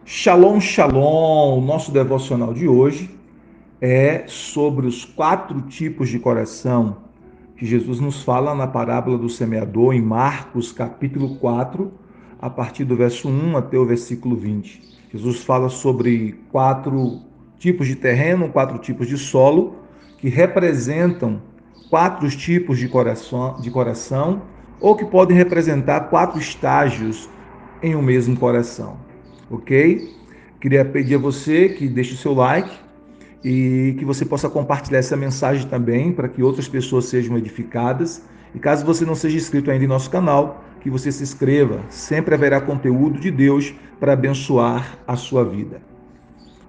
Shalom, shalom! O nosso devocional de hoje é sobre os 4 tipos de coração que Jesus nos fala na parábola do semeador em Marcos, capítulo 4, a partir do verso 1 até o versículo 20. Jesus fala sobre 4 tipos de terreno, 4 tipos de solo, que representam 4 tipos de coração, ou que podem representar 4 estágios em um mesmo coração. Ok? Queria pedir a você que deixe o seu like e que você possa compartilhar essa mensagem também para que outras pessoas sejam edificadas. E caso você não seja inscrito ainda em nosso canal, que você se inscreva. Sempre haverá conteúdo de Deus para abençoar a sua vida.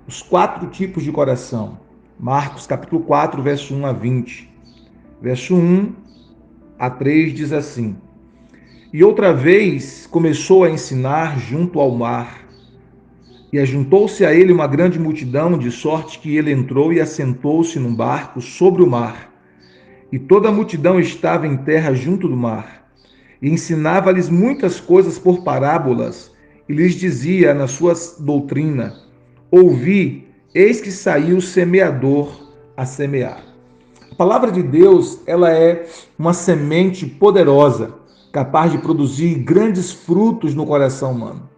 Os 4 tipos de coração. Marcos capítulo 4, verso 1 a 20. Verso 1 a 3 diz assim: E outra vez começou a ensinar junto ao mar. E ajuntou-se a ele uma grande multidão, de sorte que ele entrou e assentou-se num barco sobre o mar. E toda a multidão estava em terra junto do mar. E ensinava-lhes muitas coisas por parábolas, e lhes dizia na sua doutrina: Ouvi, eis que saiu o semeador a semear. A palavra de Deus, ela é uma semente poderosa, capaz de produzir grandes frutos no coração humano.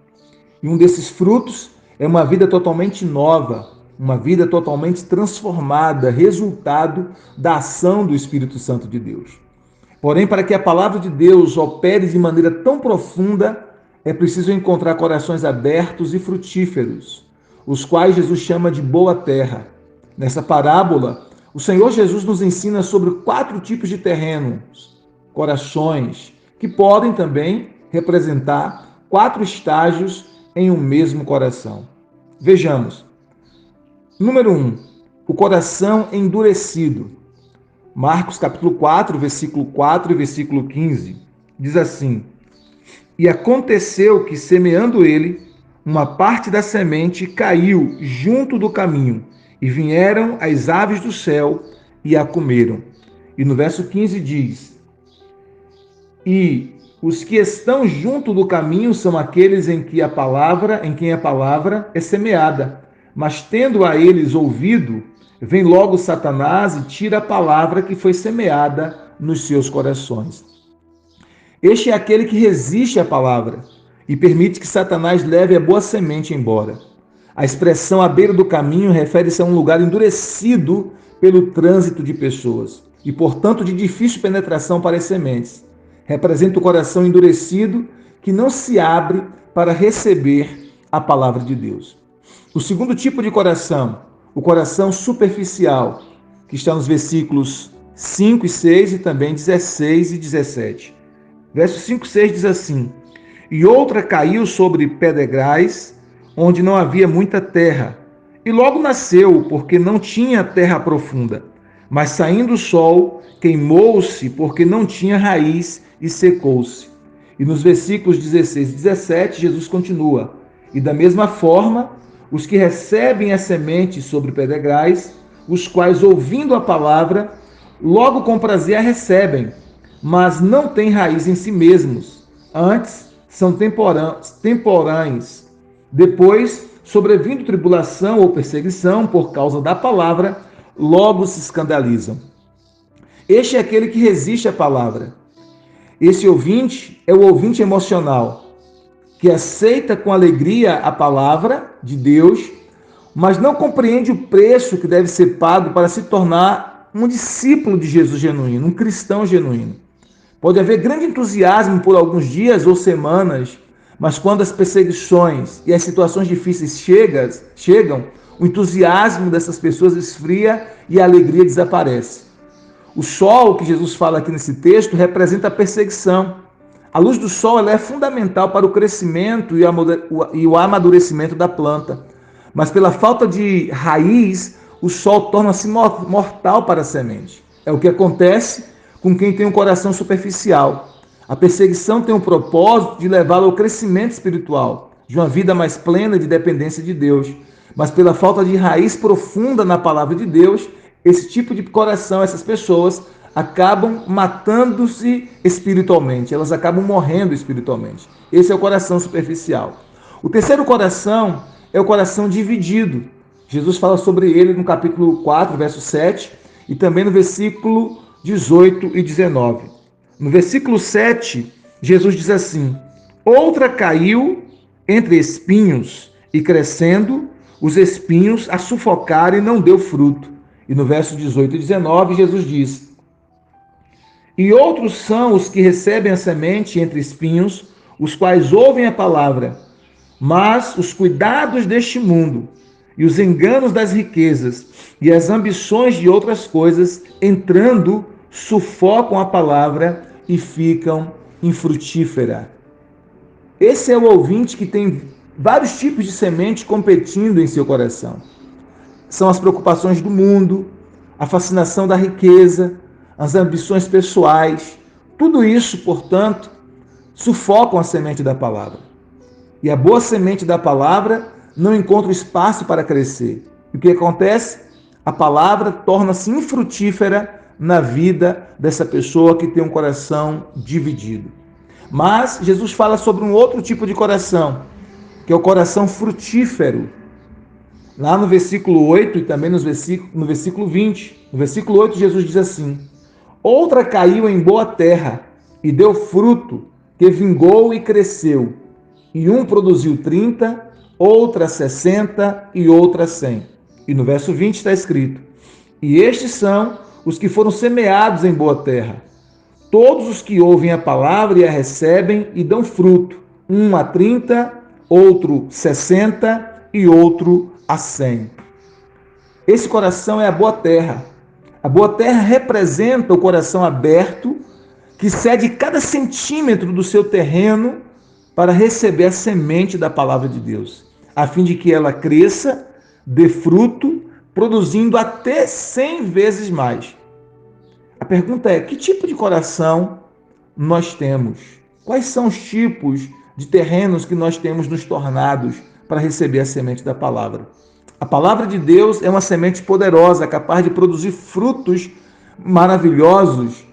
E um desses frutos é uma vida totalmente nova, uma vida totalmente transformada, resultado da ação do Espírito Santo de Deus. Porém, para que a palavra de Deus opere de maneira tão profunda, é preciso encontrar corações abertos e frutíferos, os quais Jesus chama de boa terra. Nessa parábola, o Senhor Jesus nos ensina sobre 4 tipos de terrenos, corações, que podem também representar 4 estágios em um mesmo coração. Vejamos. Número 1, o coração endurecido. Marcos capítulo 4, versículo 4 e versículo 15, diz assim: E aconteceu que, semeando ele, uma parte da semente caiu junto do caminho, e vieram as aves do céu e a comeram. E no verso 15 diz: E os que estão junto do caminho são aqueles em quem a palavra é semeada. Mas tendo a eles ouvido, vem logo Satanás e tira a palavra que foi semeada nos seus corações. Este é aquele que resiste à palavra e permite que Satanás leve a boa semente embora. A expressão à beira do caminho refere-se a um lugar endurecido pelo trânsito de pessoas e, portanto, de difícil penetração para as sementes. Representa o coração endurecido que não se abre para receber a palavra de Deus. O segundo tipo de coração, o coração superficial, que está nos versículos 5 e 6 e também 16 e 17. Verso 5 e 6 diz assim: E outra caiu sobre pedregais, onde não havia muita terra, e logo nasceu, porque não tinha terra profunda. Mas saindo o sol, queimou-se, porque não tinha raiz, e secou-se. E nos versículos 16 e 17, Jesus continua: E da mesma forma, os que recebem a semente sobre pedregais, os quais, ouvindo a palavra, logo com prazer a recebem, mas não têm raiz em si mesmos. Antes, são temporães. Depois, sobrevindo tribulação ou perseguição por causa da palavra, logo se escandalizam. Este é aquele que resiste à palavra. Esse ouvinte é o ouvinte emocional, que aceita com alegria a palavra de Deus, mas não compreende o preço que deve ser pago para se tornar um discípulo de Jesus genuíno, um cristão genuíno. Pode haver grande entusiasmo por alguns dias ou semanas, mas quando as perseguições e as situações difíceis chegam, o entusiasmo dessas pessoas esfria e a alegria desaparece. O sol que Jesus fala aqui nesse texto representa a perseguição. A luz do sol ela é fundamental para o crescimento e o amadurecimento da planta. Mas pela falta de raiz, o sol torna-se mortal para a semente. É o que acontece com quem tem um coração superficial. A perseguição tem o propósito de levá-lo ao crescimento espiritual, de uma vida mais plena de dependência de Deus. Mas pela falta de raiz profunda na palavra de Deus, esse tipo de coração, essas pessoas acabam matando-se espiritualmente, elas acabam morrendo espiritualmente. Esse é o coração superficial. O terceiro coração é o coração dividido. Jesus fala sobre ele no capítulo 4, verso 7, e também no versículo 18 e 19. No versículo 7, Jesus diz assim: outra caiu entre espinhos, e crescendo, os espinhos a sufocaram e não deu fruto. E no verso 18 e 19, Jesus diz: e outros são os que recebem a semente entre espinhos, os quais ouvem a palavra, mas os cuidados deste mundo, e os enganos das riquezas, e as ambições de outras coisas, entrando, sufocam a palavra e ficam infrutífera. Esse é o ouvinte que tem vários tipos de semente competindo em seu coração. São as preocupações do mundo, a fascinação da riqueza, as ambições pessoais. Tudo isso, portanto, sufocam a semente da palavra. E a boa semente da palavra não encontra espaço para crescer. E o que acontece? A palavra torna-se infrutífera na vida dessa pessoa que tem um coração dividido. Mas Jesus fala sobre um outro tipo de coração, que é o coração frutífero. Lá no versículo 8 e também no versículo 20. No versículo 8, Jesus diz assim: outra caiu em boa terra e deu fruto, que vingou e cresceu. E um produziu 30, outra 60 e outra 100. E no verso 20 está escrito: e estes são os que foram semeados em boa terra. Todos os que ouvem a palavra e a recebem e dão fruto, um a 30, outro 60 e outro a 100. Esse coração é a boa terra. A boa terra representa o coração aberto, que cede cada centímetro do seu terreno para receber a semente da palavra de Deus, a fim de que ela cresça, dê fruto, produzindo até 100 vezes mais. A pergunta é: que tipo de coração nós temos? Quais são os tipos de terrenos que nós temos nos tornados para receber a semente da palavra? A palavra de Deus é uma semente poderosa, capaz de produzir frutos maravilhosos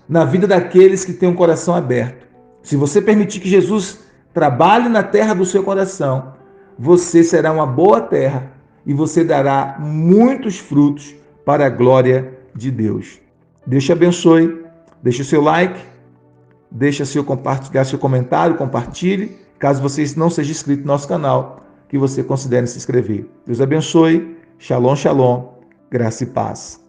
na vida daqueles que têm um coração aberto. Se você permitir que Jesus trabalhe na terra do seu coração, você será uma boa terra e você dará muitos frutos para a glória de Deus. Deus te abençoe. Deixe o seu like, deixe seu compartilhar seu comentário, compartilhe. Caso você não seja inscrito no nosso canal, que você considere se inscrever. Deus abençoe. Shalom, shalom. Graça e paz.